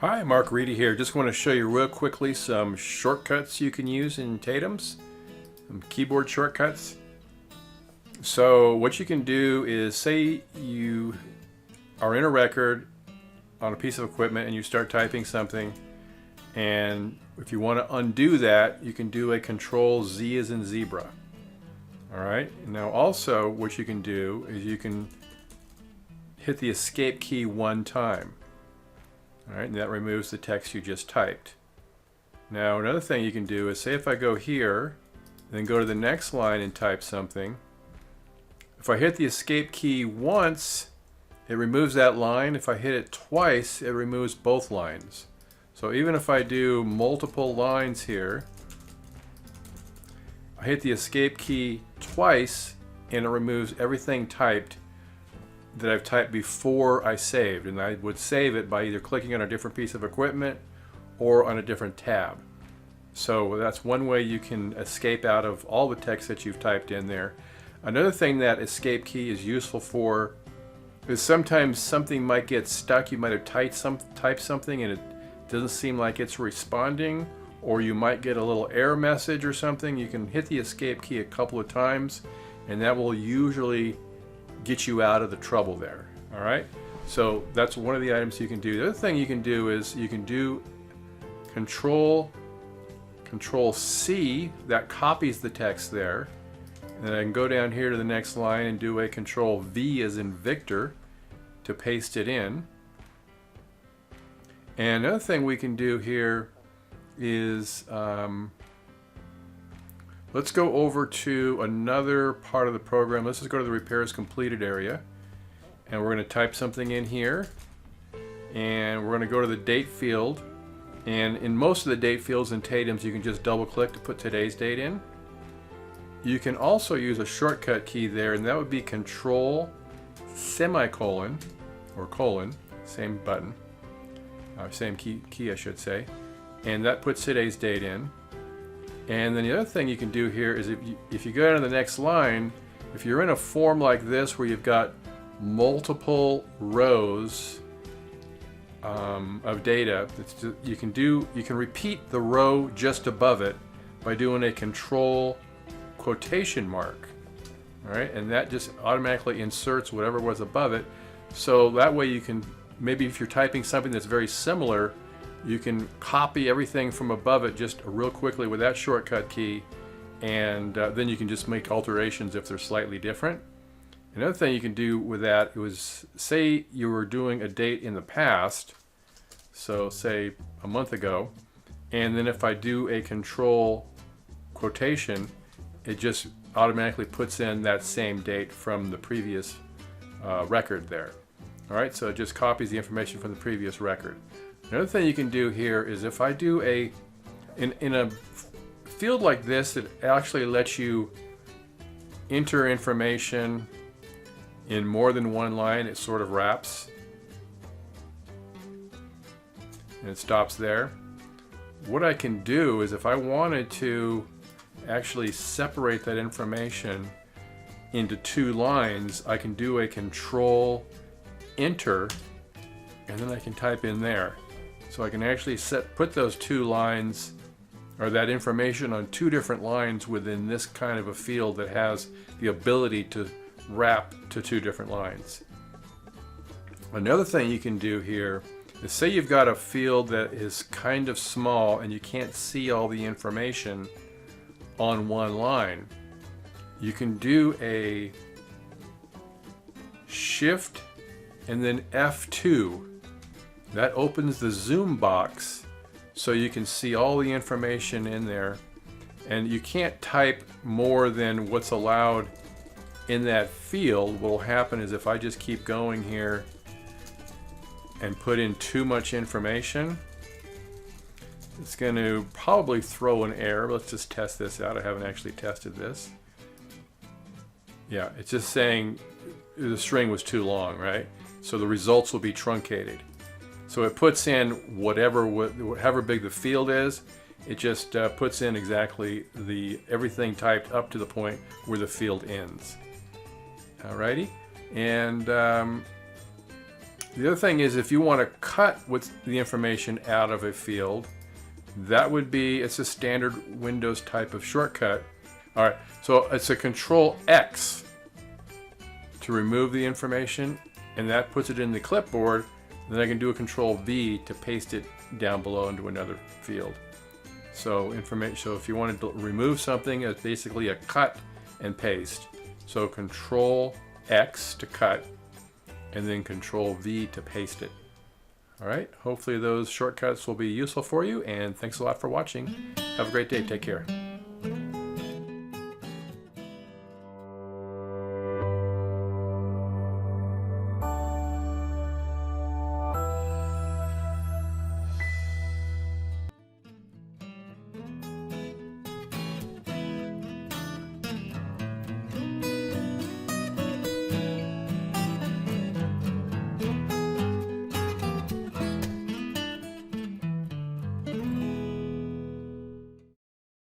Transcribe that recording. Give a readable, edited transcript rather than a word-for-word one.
Hi, Mark Reedy here. Just want to show you real quickly some shortcuts you can use in TATEMS, some keyboard shortcuts. So what you can do is, say you are in a record on a piece of equipment and you start typing something, and if you want to undo that, you can do a Ctrl Z as in zebra. Alright, now also what you can do is you can hit the escape key one time. Alright, and that removes the text you just typed. Now another thing you can do is, say if I go here, then go to the next line and type something. If I hit the escape key once, it removes that line. If I hit it twice, it removes both lines. So even if I do multiple lines here, I hit the escape key twice and it removes everything typed that I've typed before I saved, and I would save it by either clicking on a different piece of equipment or on a different tab. So that's one way you can escape out of all the text that you've typed in there. Another thing that escape key is useful for is sometimes something might get stuck. You might have typed something and it doesn't seem like it's responding, or you might get a little error message or something. You can hit the escape key a couple of times and that will usually get you out of the trouble there. Alright, so that's one of the items you can do. The other thing you can do is you can do Control C, that copies the text there, and then I can go down here to the next line and do a Control V as in Victor to paste it in. And another thing we can do here is let's go over to another part of the program. Let's just go to the repairs completed area, and we're going to type something in here, and we're going to go to the date field, and in most of the date fields in TATEMS you can just double click to put today's date in. You can also use a shortcut key there, and that would be Control semicolon or colon, same button, same key I should say, and that puts today's date in. And then the other thing you can do here is if you go down to the next line, if you're in a form like this where you've got multiple rows of data, you can repeat the row just above it by doing a Control quotation mark. All right, and that just automatically inserts whatever was above it. So that way you can, maybe if you're typing something that's very similar, you can copy everything from above it just real quickly with that shortcut key, and then you can just make alterations if they're slightly different. Another thing you can do with that was, say you were doing a date in the past, so say a month ago, and then if I do a Control quotation, it just automatically puts in that same date from the previous record there. Alright, so it just copies the information from the previous record. Another thing you can do here is, if I do in a field like this, it actually lets you enter information in more than one line. It sort of wraps and it stops there. What I can do is, if I wanted to actually separate that information into two lines, I can do a Control Enter, and then I can type in there. So I can actually put those two lines, or that information, on two different lines within this kind of a field that has the ability to wrap to two different lines. Another thing you can do here is, say you've got a field that is kind of small and you can't see all the information on one line. You can do a Shift and then F2. That opens the zoom box so you can see all the information in there, and you can't type more than what's allowed in that field. What will happen is, if I just keep going here and put in too much information, it's going to probably throw an error. Let's just test this out. I haven't actually tested this. Yeah, it's just saying the string was too long, right? So the results will be truncated. So it puts in however big the field is. It just puts in exactly everything typed up to the point where the field ends. Alrighty, and The other thing is if you want to cut what's the information out of a field, that would be, it's a standard Windows type of shortcut. All right, so it's a Ctrl X to remove the information, and that puts it in the clipboard. Then I can do a Ctrl V to paste it down below into another field. So if you wanted to remove something, it's basically a cut and paste. So Ctrl X to cut, and then Ctrl V to paste it. All right, hopefully those shortcuts will be useful for you, and thanks a lot for watching. Have a great day. Take care.